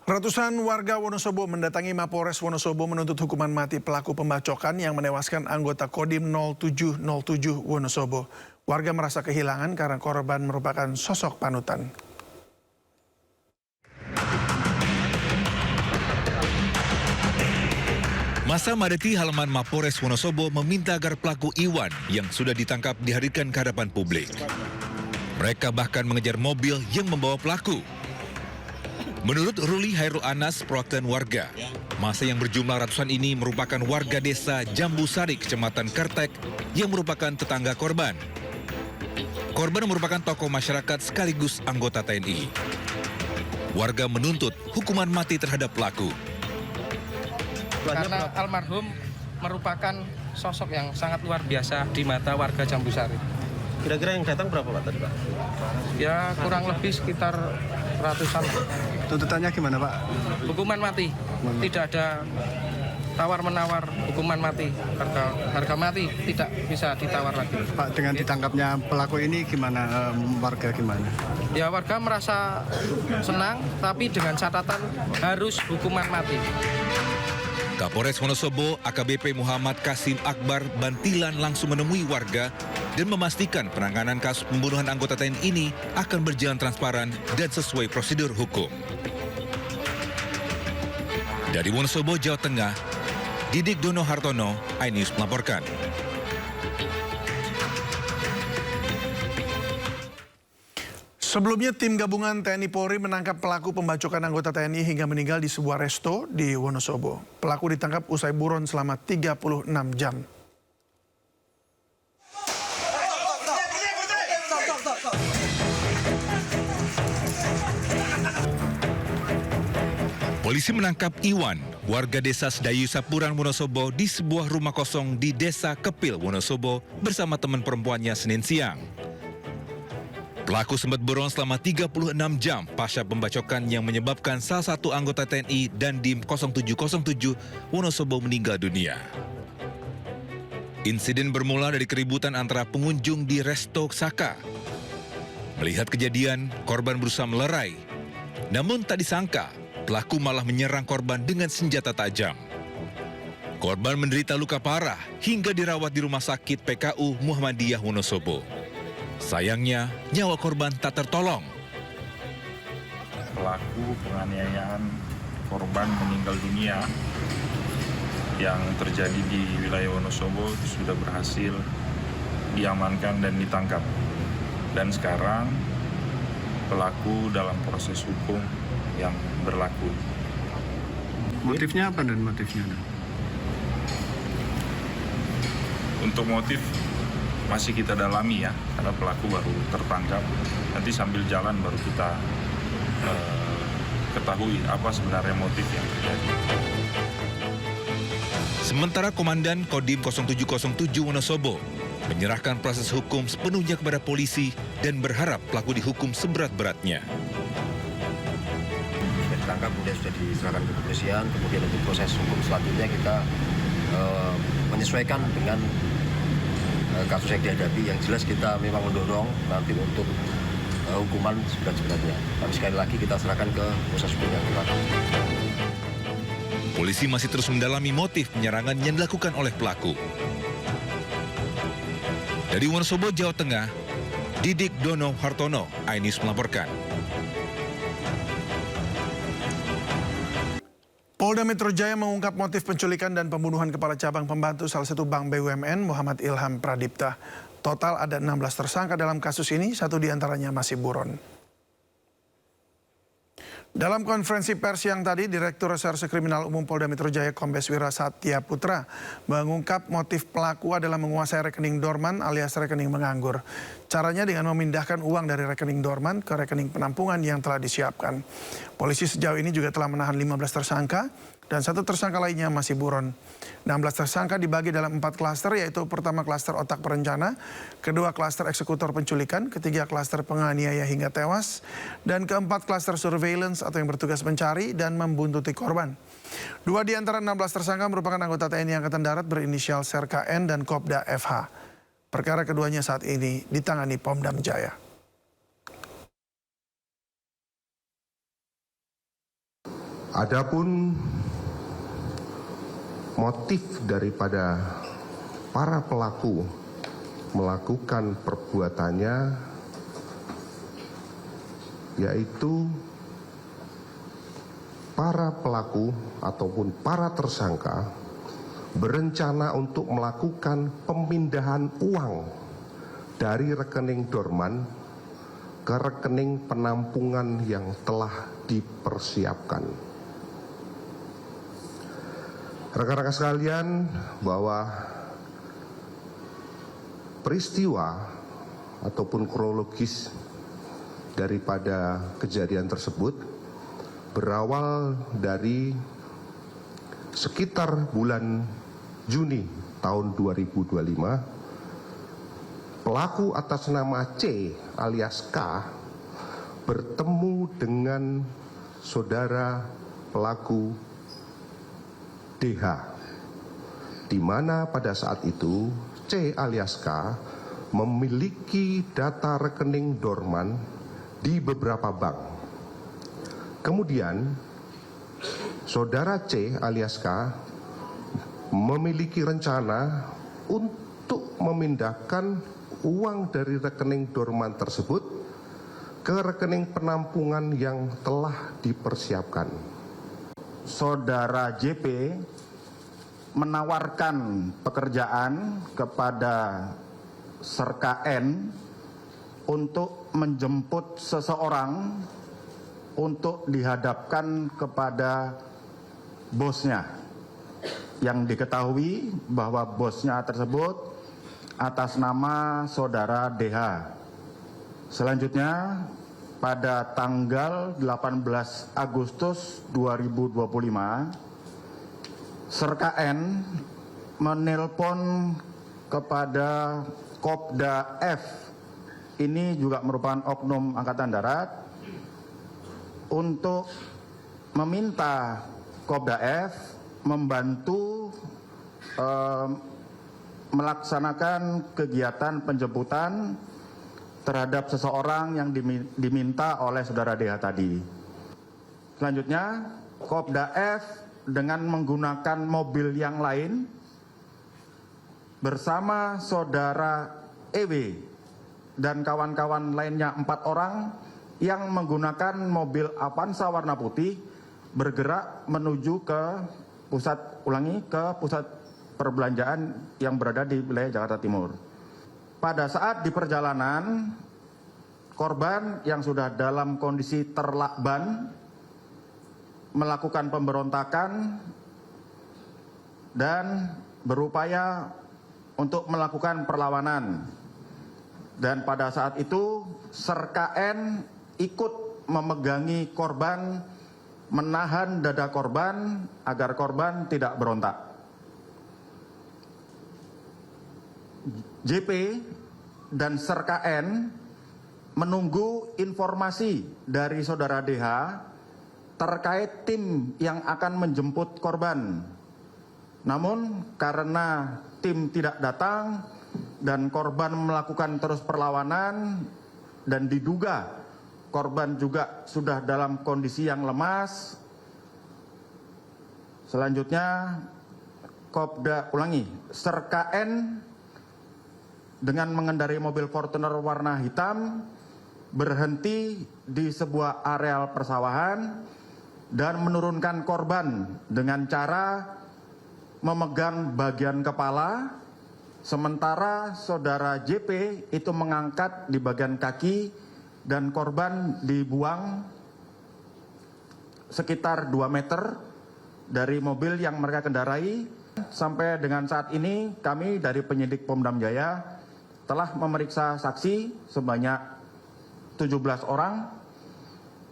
Ratusan warga Wonosobo mendatangi Mapolres Wonosobo menuntut hukuman mati pelaku pembacokan yang menewaskan anggota Kodim 0707 Wonosobo. Warga merasa kehilangan karena korban merupakan sosok panutan. Masa madati halaman Mapolres Wonosobo meminta agar pelaku Iwan yang sudah ditangkap dihadirkan ke hadapan publik. Mereka bahkan mengejar mobil yang membawa pelaku. Menurut Ruli Hairul Anas, perwakilan warga, masa yang berjumlah ratusan ini merupakan warga desa Jambu Sari, Kecamatan Kertek, yang merupakan tetangga korban. Korban merupakan tokoh masyarakat sekaligus anggota TNI. Warga menuntut hukuman mati terhadap pelaku. Karena almarhum merupakan sosok yang sangat luar biasa di mata warga Jambu Sari. Kira-kira yang datang berapa Pak tadi Pak? Ya kurang lebih sekitar ratusan. Tuntutannya gimana Pak? Hukuman mati, tidak ada tawar-menawar hukuman mati, harga mati tidak bisa ditawar lagi. Pak, dengan ditangkapnya pelaku ini gimana, warga gimana? Ya warga merasa senang, tapi dengan catatan harus hukuman mati. Kapolres Wonosobo AKBP Muhammad Kasim Akbar Bantilan langsung menemui warga dan memastikan penanganan kasus pembunuhan anggota TNI ini akan berjalan transparan dan sesuai prosedur hukum. Dari Wonosobo, Jawa Tengah, Didik Dono Hartono, iNews melaporkan. Sebelumnya tim gabungan TNI Polri menangkap pelaku pembacokan anggota TNI hingga meninggal di sebuah resto di Wonosobo. Pelaku ditangkap usai buron selama 36 jam. Polisi menangkap Iwan, warga desa Sedayu Sapuran, Wonosobo di sebuah rumah kosong di desa Kepil, Wonosobo bersama teman perempuannya Senin siang. Pelaku sempat buron selama 36 jam pasca pembacokan yang menyebabkan salah satu anggota TNI dan Dim 0707 Wonosobo meninggal dunia. Insiden bermula dari keributan antara pengunjung di Resto Saka. Melihat kejadian, korban berusaha melerai. Namun tak disangka, pelaku malah menyerang korban dengan senjata tajam. Korban menderita luka parah hingga dirawat di Rumah Sakit PKU Muhammadiyah Wonosobo. Sayangnya, nyawa korban tak tertolong. Pelaku penganiayaan korban meninggal dunia yang terjadi di wilayah Wonosobo sudah berhasil diamankan dan ditangkap. Dan sekarang pelaku dalam proses hukum yang berlaku. Motifnya apa dan motifnya? Untuk motif masih kita dalami ya, karena pelaku baru tertangkap. Nanti sambil jalan baru kita ketahui apa sebenarnya motif yang terjadi. Sementara Komandan Kodim 0707 Wonosobo menyerahkan proses hukum sepenuhnya kepada polisi dan berharap pelaku dihukum seberat-beratnya. Sudah ditangkap, kemudian sudah diserahkan ke kepolisian, kemudian untuk proses hukum selanjutnya kita menyesuaikan dengan kasus yang dihadapi. Yang jelas kita memang mendorong nanti untuk hukuman seberat-beratnya. Tapi sekali lagi kita serahkan ke proses hukum yang berlaku. Polisi masih terus mendalami motif penyerangan yang dilakukan oleh pelaku. Dari Wonosobo, Jawa Tengah, Didik Dono Hartono, iNews melaporkan. Polda Metro Jaya mengungkap motif penculikan dan pembunuhan kepala cabang pembantu salah satu bank BUMN Muhammad Ilham Pradipta. Total ada 16 tersangka dalam kasus ini, satu diantaranya masih buron. Dalam konferensi pers yang tadi, Direktur Reserse Kriminal Umum Polda Metro Jaya Kombes Wira Satya Putra mengungkap motif pelaku adalah menguasai rekening dorman alias rekening menganggur. Caranya dengan memindahkan uang dari rekening dorman ke rekening penampungan yang telah disiapkan. Polisi sejauh ini juga telah menahan 15 tersangka dan satu tersangka lainnya masih buron. 16 tersangka dibagi dalam 4 klaster, yaitu pertama klaster otak perencana, kedua klaster eksekutor penculikan, ketiga klaster penganiaya hingga tewas, dan keempat klaster surveillance atau yang bertugas mencari dan membuntuti korban. 2 di antara 16 tersangka merupakan anggota TNI Angkatan Darat berinisial Serka N dan Kopda FH. Perkara keduanya saat ini ditangani Pomdam Jaya. Adapun motif daripada para pelaku melakukan perbuatannya yaitu para pelaku ataupun para tersangka berencana untuk melakukan pemindahan uang dari rekening dorman ke rekening penampungan yang telah dipersiapkan. Rekan-rekan sekalian, bahwa peristiwa ataupun kronologis daripada kejadian tersebut berawal dari sekitar bulan Juni tahun 2025. Pelaku atas nama C alias K bertemu dengan saudara pelaku DH, di mana pada saat itu C alias K memiliki data rekening dorman di beberapa bank. Kemudian saudara C alias K memiliki rencana untuk memindahkan uang dari rekening dorman tersebut ke rekening penampungan yang telah dipersiapkan. Saudara JP menawarkan pekerjaan kepada Serka N untuk menjemput seseorang untuk dihadapkan kepada bosnya, yang diketahui bahwa bosnya tersebut atas nama saudara DH. Selanjutnya pada tanggal 18 Agustus 2025, Serka N menelpon kepada Kopda F, ini juga merupakan oknum Angkatan Darat, untuk meminta Kopda F membantu melaksanakan kegiatan penjemputan terhadap seseorang yang diminta oleh saudara DH tadi. Selanjutnya, Kopda F dengan menggunakan mobil yang lain bersama saudara EW dan kawan-kawan lainnya 4 orang yang menggunakan mobil Avanza warna putih bergerak menuju ke pusat perbelanjaan yang berada di wilayah Jakarta Timur. Pada saat di perjalanan, korban yang sudah dalam kondisi terlakban melakukan pemberontakan dan berupaya untuk melakukan perlawanan. Dan pada saat itu Serka N ikut memegangi korban, menahan dada korban agar korban tidak berontak. JP dan Serka N menunggu informasi dari saudara DH terkait tim yang akan menjemput korban. Namun karena tim tidak datang dan korban melakukan terus perlawanan dan diduga korban juga sudah dalam kondisi yang lemas, selanjutnya Serka N dengan mengendarai mobil Fortuner warna hitam berhenti di sebuah areal persawahan dan menurunkan korban dengan cara memegang bagian kepala, sementara saudara JP itu mengangkat di bagian kaki dan korban dibuang sekitar 2 meter dari mobil yang mereka kendarai. Sampai dengan saat ini kami dari penyidik Pom-Dam Jaya telah memeriksa saksi sebanyak 17 orang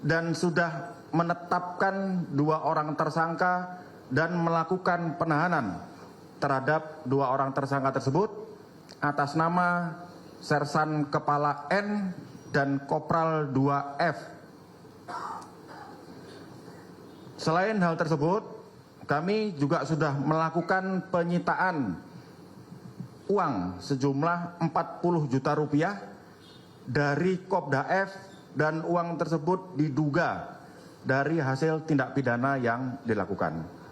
dan sudah menetapkan 2 orang tersangka dan melakukan penahanan terhadap 2 orang tersangka tersebut atas nama Sersan Kepala N dan Kopral 2F. Selain hal tersebut, kami juga sudah melakukan penyitaan uang sejumlah 40 juta rupiah dari Kopda F, dan uang tersebut diduga dari hasil tindak pidana yang dilakukan.